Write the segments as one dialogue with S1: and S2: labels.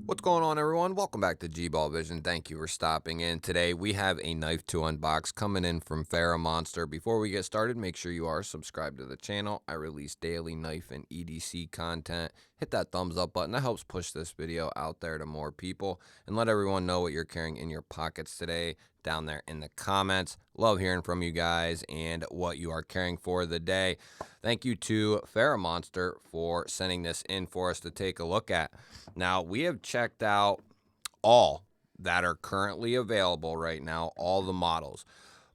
S1: What's going on, everyone? Welcome back to G-Ball Vision. Thank you for stopping in. Today we have a knife to unbox coming in from Ferramonster. Before we get started, make sure you are subscribed to the channel. I release daily knife and EDC content. Hit that thumbs up button. That helps push this video out there to more people. And let everyone know what you're carrying in your pockets today down there in the comments. Love hearing from you guys and what you are carrying for the day. Thank you to Ferramonster for sending this in for us to take a look at. Now, we have checked out all that are currently available right now, all the models.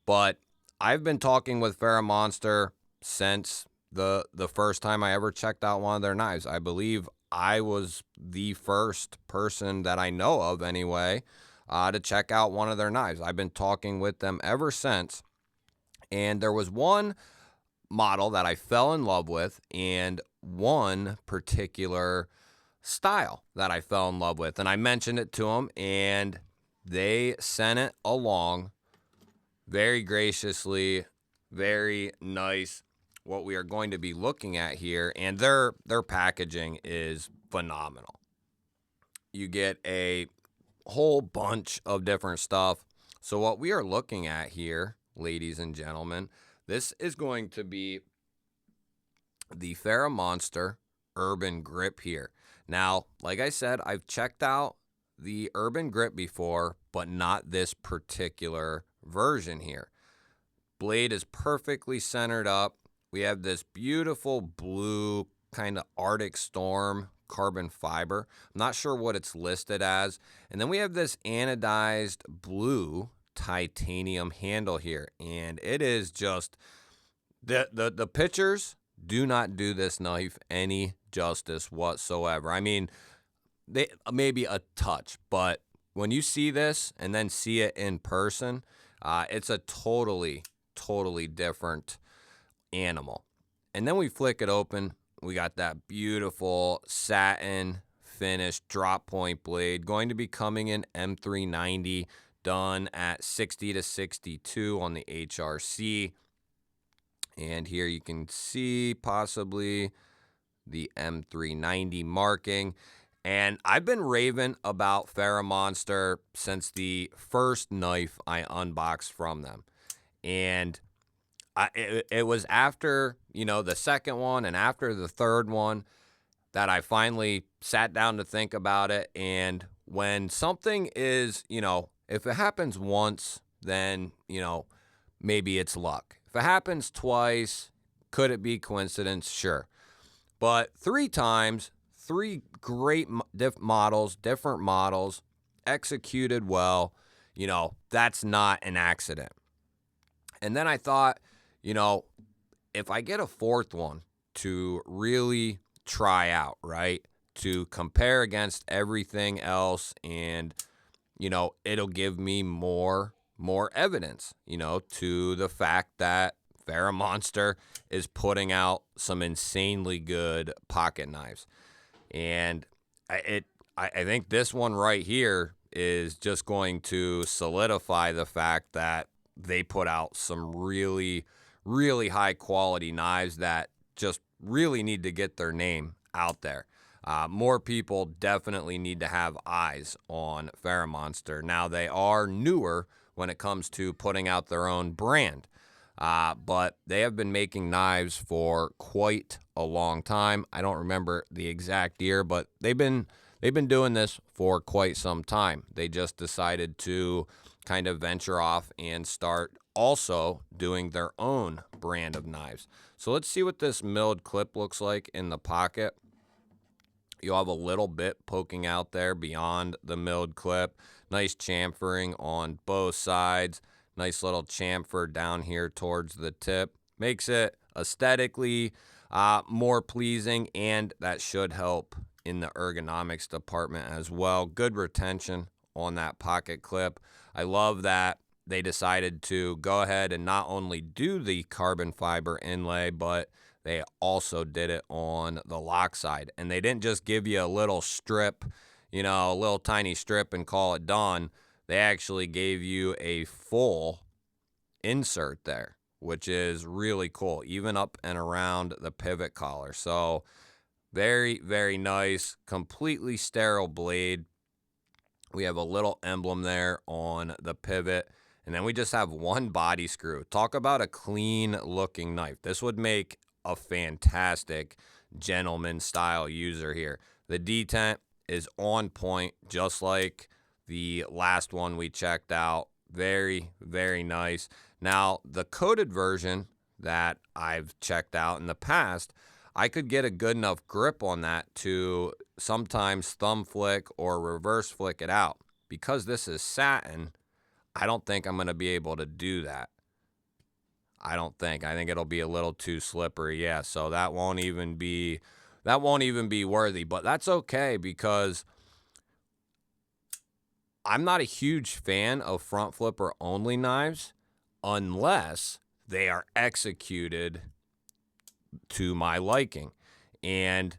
S1: But I've been talking with Ferramonster since the first time I ever checked out one of their knives. I believe I was the first person that I know of anyway to check out one of their knives. I've been talking with them ever since. And there was one model that I fell in love with and one particular style that I fell in love with. And I mentioned it to them and they sent it along very graciously, very nice. What we are going to be looking at here, and their packaging is phenomenal. You get a whole bunch of different stuff. So what we are looking at here, ladies and gentlemen, this is going to be the Ferramonster Urban Grip here. Now, like I said, I've checked out the Urban Grip before, but not this particular version here. Blade is perfectly centered up. We have this beautiful blue kind of Arctic Storm carbon fiber. I'm not sure what it's listed as. And then we have this anodized blue titanium handle here. And it is just, the pictures do not do this knife any justice whatsoever. I mean, they maybe a touch, but when you see this and then see it in person, it's a totally different animal. And then we flick it open. We got that beautiful satin finished drop point blade, going to be coming in M390, done at 60 to 62 on the HRC. And here you can see possibly the M390 marking. And I've been raving about Ferramonster since the first knife I unboxed from them. And it was after, the second one and after the third one that I finally sat down to think about it. And when something is, if it happens once, then, maybe it's luck. If it happens twice, could it be coincidence? Sure. But 3 times, 3 great different models, executed well, that's not an accident. And then I thought, if I get a 4th one to really try out, right, to compare against everything else and, it'll give me more evidence, to the fact that Ferramonster is putting out some insanely good pocket knives. And I think this one right here is just going to solidify the fact that they put out some really high quality knives that just really need to get their name out there. More people definitely need to have eyes on Ferramonster. Now, they are newer when it comes to putting out their own brand, but they have been making knives for quite a long time. I don't remember the exact year, but they've been doing this for quite some time. They just decided to kind of venture off and start also doing their own brand of knives. So let's see what this milled clip looks like in the pocket. You'll have a little bit poking out there beyond the milled clip. Nice chamfering on both sides. Nice little chamfer down here towards the tip. Makes it aesthetically more pleasing, and that should help in the ergonomics department as well. Good retention on that pocket clip. I love that they decided to go ahead and not only do the carbon fiber inlay, but they also did it on the lock side. And they didn't just give you a little strip, a little tiny strip and call it done. They actually gave you a full insert there, which is really cool, even up and around the pivot collar. So very nice, completely sterile blade. We have a little emblem there on the pivot. And then we just have one body screw. Talk about a clean looking knife. This would make a fantastic gentleman style user here. The detent is on point, just like the last one we checked out. Very, very nice. Now, the coated version that I've checked out in the past, I could get a good enough grip on that to sometimes thumb flick or reverse flick it out. Because this is satin, I don't think I'm going to be able to do that. I think it'll be a little too slippery. Yeah, so that won't even be worthy, but that's okay because I'm not a huge fan of front flipper only knives unless they are executed to my liking. And,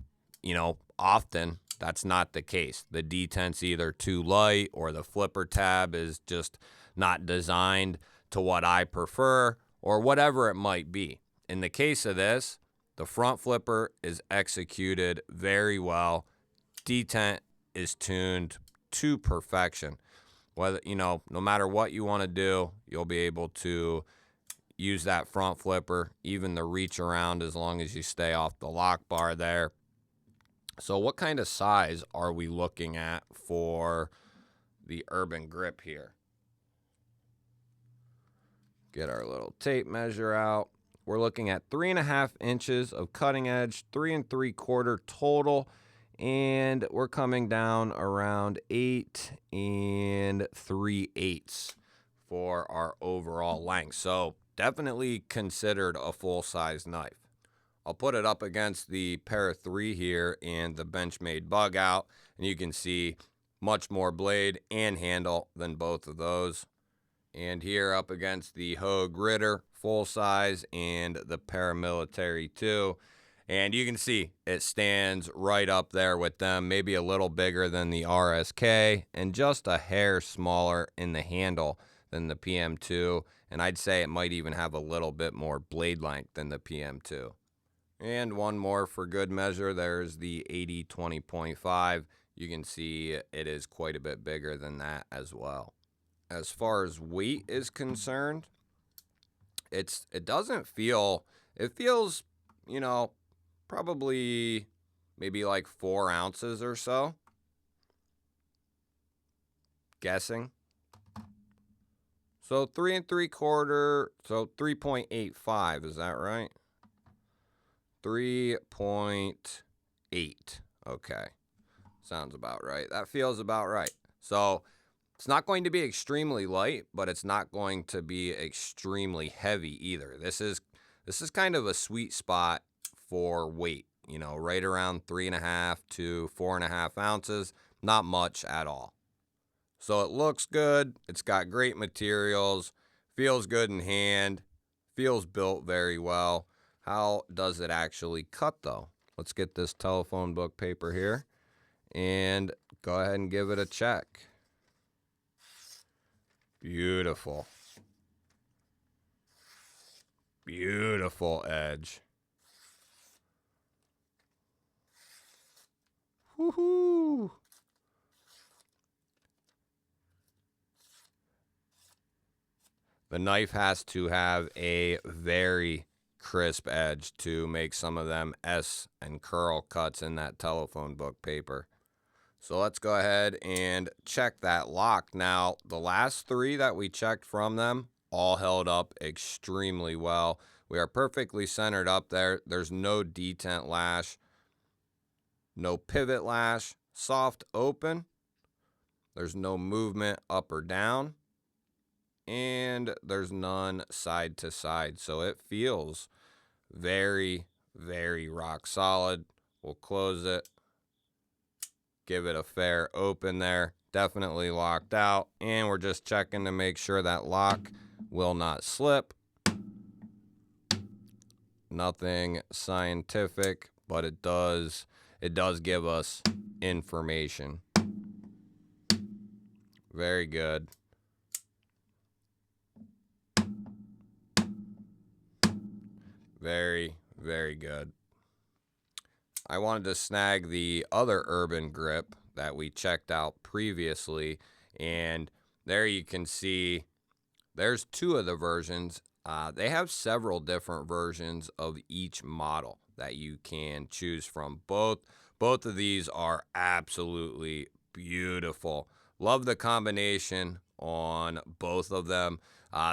S1: often that's not the case. The detent's either too light or the flipper tab is just not designed to what I prefer or whatever it might be. In the case of this, the front flipper is executed very well. Detent is tuned to perfection. Whether, no matter what you want to do, you'll be able to use that front flipper, even the reach around, as long as you stay off the lock bar there. So what kind of size are we looking at for the Urban Grip here? Get our little tape measure out. We're looking at 3.5 inches of cutting edge, 3 3/4 total, and we're coming down around 8 3/8 for our overall length. So definitely considered a full-size knife. I'll put it up against the Para 3 here and the Benchmade Bug Out, and you can see much more blade and handle than both of those. And here up against the Hogue Ritter full size and the Paramilitary 2. And you can see it stands right up there with them, maybe a little bigger than the RSK and just a hair smaller in the handle than the PM2. And I'd say it might even have a little bit more blade length than the PM2. And one more for good measure, there's the 80-20.5. You can see it is quite a bit bigger than that as well. As far as weight is concerned, it feels, probably maybe like 4 ounces or so. Guessing. So 3 3/4, so 3.85, is that right? 3.8. Okay. Sounds about right. That feels about right. So it's not going to be extremely light, but it's not going to be extremely heavy either. This is kind of a sweet spot for weight, right around 3.5 to 4.5 ounces. Not much at all. So it looks good. It's got great materials. Feels good in hand. Feels built very well. How does it actually cut, though? Let's get this telephone book paper here and go ahead and give it a check. Beautiful. Beautiful edge. Woohoo! The knife has to have a very crisp edge to make some of them S and curl cuts in that telephone book paper. So let's go ahead and check that lock. Now, the last 3 that we checked from them all held up extremely well. We are perfectly centered up there. There's no detent lash, no pivot lash, soft open. There's no movement up or down. And there's none side to side. So it feels very, very rock solid. We'll close it. Give it a fair open there. Definitely locked out. And we're just checking to make sure that lock will not slip. Nothing scientific, but it does give us information. Very good. Very, very good. I wanted to snag the other Urban Grip that we checked out previously. And there you can see there's 2 of the versions. They have several different versions of each model that you can choose from. Both of these are absolutely beautiful. Love the combination on both of them.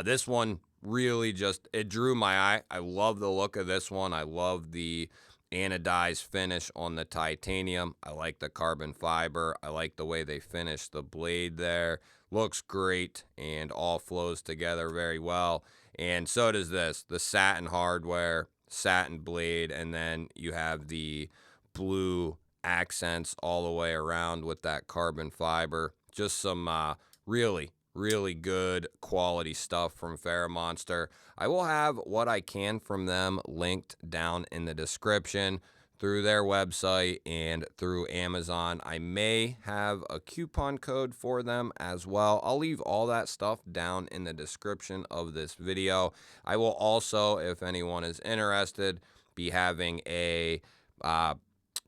S1: This one really it drew my eye. I love the look of this one. I love the anodized finish on the titanium. I like the carbon fiber. I like the way they finish the blade there. Looks great and all flows together very well. And so does this, the satin hardware, satin blade, and then you have the blue accents all the way around with that carbon fiber. Just some really good quality stuff from Ferramonster. I will have what I can from them linked down in the description through their website and through Amazon. I may have a coupon code for them as well. I'll leave all that stuff down in the description of this video. I will also, if anyone is interested, be having a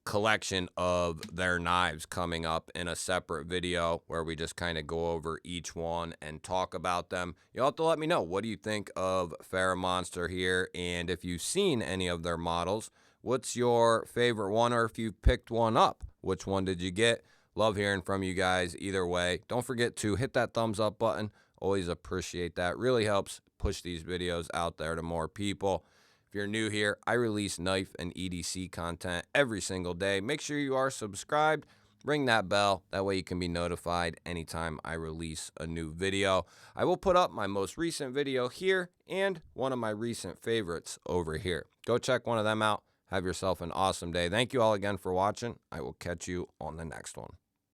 S1: collection of their knives coming up in a separate video where we just kind of go over each one and talk about them. You'll have to let me know, what do you think of Ferramonster here? And if you've seen any of their models, what's your favorite one? Or if you picked one up, which one did you get? Love hearing from you guys either way. Don't forget to hit that thumbs up button. Always appreciate that. Really helps push these videos out there to more people. If you're new here, I release knife and EDC content every single day. Make sure you are subscribed. Ring that bell. That way you can be notified anytime I release a new video. I will put up my most recent video here and one of my recent favorites over here. Go check one of them out. Have yourself an awesome day. Thank you all again for watching. I will catch you on the next one.